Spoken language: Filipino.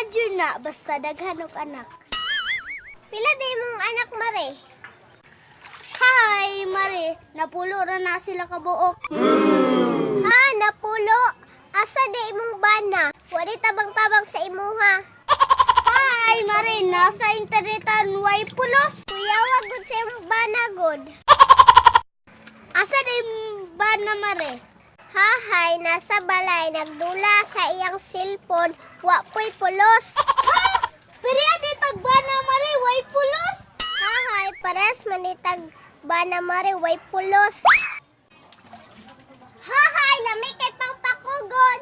jud na basta daghan og anak. Pila day mong anak, Mare? Hi, Mare. Napulo ra na sila kabuok. Ha, napulo? Asa day mong bana? Wali tabang-tabang sa imuha. Hi, Mare. Nasa internetan way pulos. Kuya, wag gud sa imong bana, good. Asa day mong bana, Mare? Hahay, nasa balay, nagdula sa iyang cellphone, wapoy pulos. Ha? Pero adi tagbana, Mare, way pulos. Hahay, pares manitag bana, Mare, way pulos. Hahay, lami kay pang pakugod.